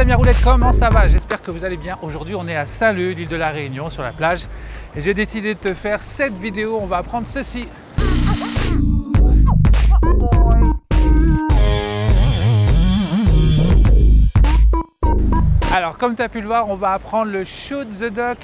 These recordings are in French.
amis à roulettes, comment ça va? J'espère que vous allez bien. Aujourd'hui on est à Saint-Leu, l'île de la Réunion, sur la plage. Et j'ai décidé de te faire cette vidéo, on va apprendre ceci. Alors comme tu as pu le voir, on va apprendre le shoot the duck.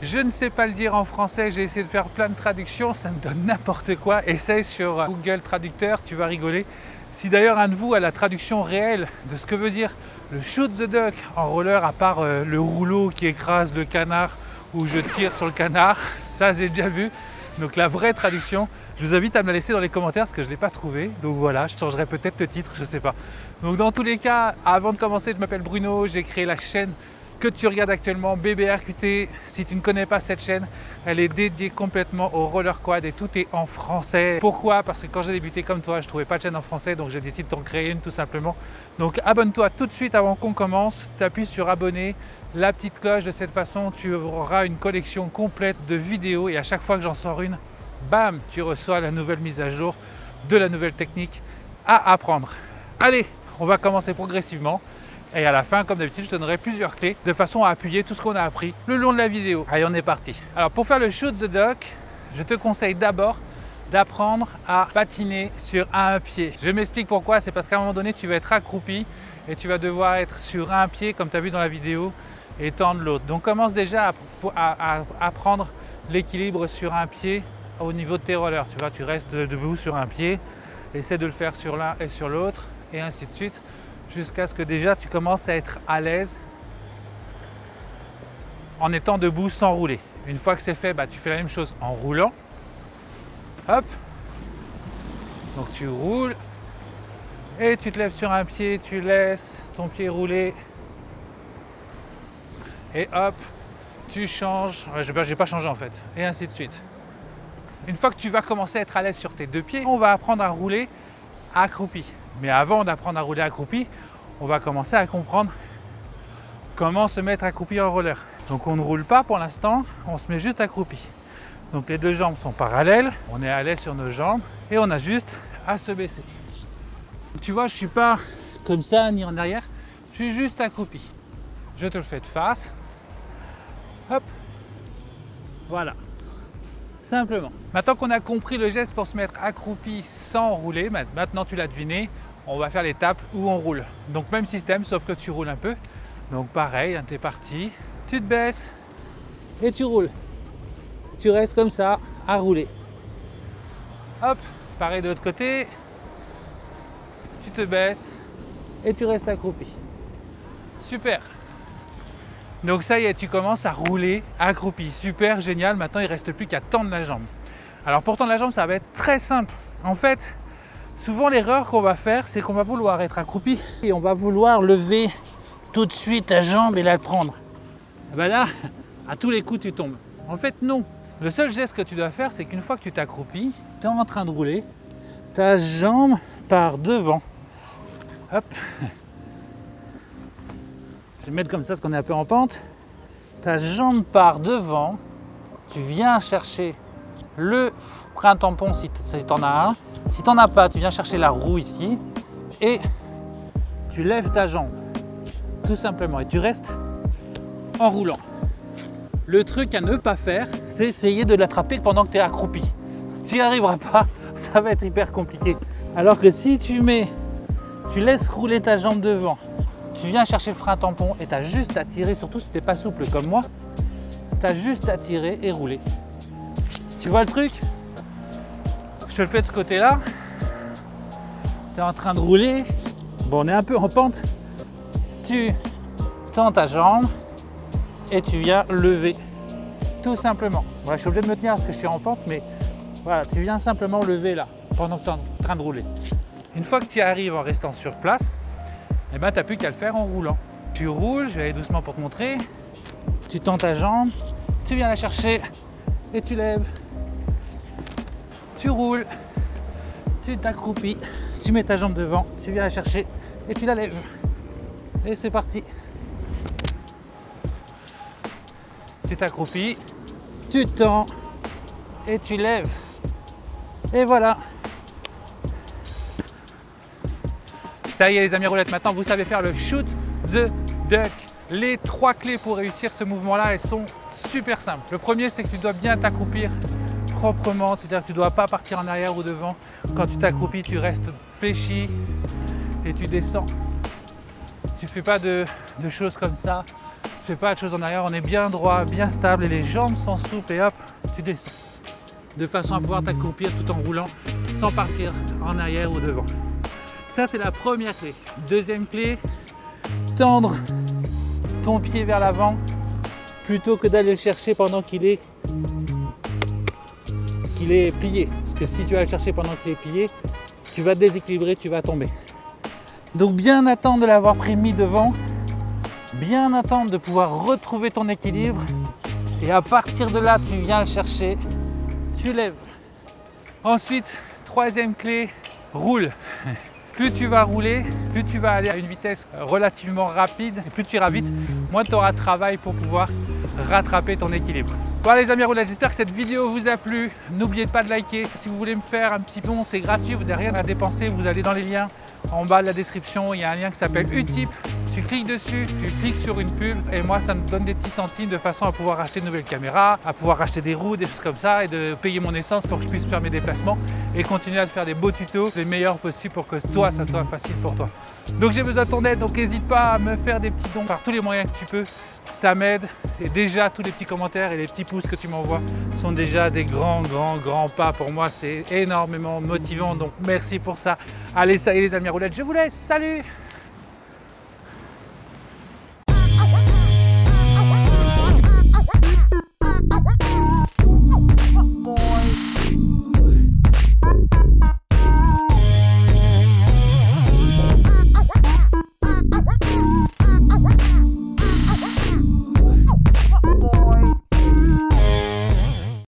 Je ne sais pas le dire en français, j'ai essayé de faire plein de traductions, ça me donne n'importe quoi. Essaye sur Google Traducteur, tu vas rigoler. Si d'ailleurs un de vous a la traduction réelle de ce que veut dire le shoot the duck en roller, à part le rouleau qui écrase le canard ou je tire sur le canard, ça j'ai déjà vu. Donc la vraie traduction, je vous invite à me la laisser dans les commentaires parce que je ne l'ai pas trouvé. Donc voilà, je changerai peut-être le titre, je ne sais pas. Donc dans tous les cas, avant de commencer, je m'appelle Bruno, j'ai créé la chaîne que tu regardes actuellement, BBRQT. Si tu ne connais pas cette chaîne, elle est dédiée complètement au roller quad et tout est en français. Pourquoi? Parce que quand j'ai débuté comme toi, je ne trouvais pas de chaîne en français, donc j'ai décidé d'en créer une tout simplement. Donc abonne-toi tout de suite avant qu'on commence, tu appuies sur abonner, la petite cloche, de cette façon tu auras une collection complète de vidéos et à chaque fois que j'en sors une, bam, tu reçois la nouvelle mise à jour de la nouvelle technique à apprendre. Allez, on va commencer progressivement. Et à la fin, comme d'habitude, je te donnerai plusieurs clés de façon à appuyer tout ce qu'on a appris le long de la vidéo. Allez, on est parti. Alors pour faire le shoot the duck, je te conseille d'abord d'apprendre à patiner sur un pied. Je m'explique pourquoi, c'est parce qu'à un moment donné, tu vas être accroupi et tu vas devoir être sur un pied, comme tu as vu dans la vidéo, et tendre l'autre. Donc commence déjà à apprendre l'équilibre sur un pied au niveau de tes rollers. Tu vois, tu restes debout sur un pied, essaie de le faire sur l'un et sur l'autre, et ainsi de suite, jusqu'à ce que déjà tu commences à être à l'aise en étant debout sans rouler. Une fois que c'est fait, tu fais la même chose en roulant. Hop, donc tu roules et tu te lèves sur un pied, tu laisses ton pied rouler et hop, tu changes. Je n'ai pas changé en fait, et ainsi de suite. Une fois que tu vas commencer à être à l'aise sur tes deux pieds, on va apprendre à rouler accroupi. Mais avant d'apprendre à rouler accroupi, on va commencer à comprendre comment se mettre accroupi en roller. Donc on ne roule pas pour l'instant, on se met juste accroupi. Donc les deux jambes sont parallèles, on est à l'aise sur nos jambes et on a juste à se baisser. Tu vois, je ne suis pas comme ça ni en arrière, je suis juste accroupi. Je te le fais de face. Hop, voilà. Simplement. Maintenant qu'on a compris le geste pour se mettre accroupi sans rouler, maintenant tu l'as deviné, on va faire l'étape où on roule. Donc même système, sauf que tu roules un peu. Donc pareil, tu es parti, tu te baisses et tu roules. Tu restes comme ça à rouler. Hop, pareil de l'autre côté, tu te baisses et tu restes accroupi. Super. Donc ça y est, tu commences à rouler accroupi. Super, génial. Maintenant, il ne reste plus qu'à tendre la jambe. Alors pour tendre la jambe, ça va être très simple. En fait, souvent l'erreur qu'on va faire, c'est qu'on va vouloir être accroupi et on va vouloir lever tout de suite la jambe et la prendre. Et ben là, à tous les coups, tu tombes. En fait, non. Le seul geste que tu dois faire, c'est qu'une fois que tu t'accroupis, tu es en train de rouler, ta jambe part devant. Hop. Je vais mettre comme ça parce qu'on est un peu en pente. Ta jambe part devant, tu viens chercher le frein tampon si tu en as un. Si tu n'en as pas, tu viens chercher la roue ici et tu lèves ta jambe, tout simplement, et tu restes en roulant. Le truc à ne pas faire, c'est essayer de l'attraper pendant que tu es accroupi. Tu n'y arriveras pas, ça va être hyper compliqué. Alors que si tu laisses rouler ta jambe devant, tu viens chercher le frein tampon et tu as juste à tirer, surtout si tu n'es pas souple comme moi, tu as juste à tirer et rouler. Tu vois le truc? Je te le fais de ce côté-là. Tu es en train de rouler. Bon, on est un peu en pente. Tu tends ta jambe et tu viens lever. Tout simplement. Voilà, je suis obligé de me tenir parce que je suis en pente, mais voilà, tu viens simplement lever là, pendant que tu es en train de rouler. Une fois que tu y arrives en restant sur place, tu n'as plus qu'à le faire en roulant. Tu roules, je vais aller doucement pour te montrer. Tu tends ta jambe, tu viens la chercher et tu lèves. Tu roules, tu t'accroupis, tu mets ta jambe devant, tu viens la chercher et tu la lèves. Et c'est parti. Tu t'accroupis, tu tends et tu lèves. Et voilà. Ça y est les amis roulettes, maintenant vous savez faire le shoot the duck. Les 3 clés pour réussir ce mouvement-là, elles sont super simples. Le premier, c'est que tu dois bien t'accroupir proprement, c'est-à-dire que tu ne dois pas partir en arrière ou devant. Quand tu t'accroupis, tu restes fléchi et tu descends. Tu ne fais pas de choses comme ça, tu ne fais pas de choses en arrière, on est bien droit, bien stable et les jambes sont souples et hop, tu descends. De façon à pouvoir t'accroupir tout en roulant sans partir en arrière ou devant. Ça, c'est la première clé. Deuxième clé, tendre ton pied vers l'avant plutôt que d'aller le chercher pendant qu'il est plié. Parce que si tu vas le chercher pendant qu'il est plié, tu vas te déséquilibrer, tu vas tomber. Donc bien attendre de l'avoir pris mis devant, bien attendre de pouvoir retrouver ton équilibre et à partir de là, tu viens le chercher, tu lèves. Ensuite, troisième clé, roule. Plus tu vas rouler, plus tu vas aller à une vitesse relativement rapide et plus tu iras vite, moins tu auras de travail pour pouvoir rattraper ton équilibre. Voilà les amis roulettes, j'espère que cette vidéo vous a plu. N'oubliez pas de liker. Si vous voulez me faire un petit don, c'est gratuit, vous n'avez rien à dépenser. Vous allez dans les liens en bas de la description, il y a un lien qui s'appelle Utip. Tu cliques dessus, tu cliques sur une pub et moi ça me donne des petits centimes de façon à pouvoir acheter de nouvelles caméras, à pouvoir acheter des roues, des choses comme ça et de payer mon essence pour que je puisse faire mes déplacements et continuer à te faire des beaux tutos les meilleurs possibles pour que toi ça soit facile pour toi. Donc j'ai besoin de ton aide, donc n'hésite pas à me faire des petits dons par tous les moyens que tu peux, ça m'aide et déjà tous les petits commentaires et les petits pouces que tu m'envoies sont déjà des grands pas pour moi, c'est énormément motivant donc merci pour ça. Allez ça y est les amis roulettes, je vous laisse, salut!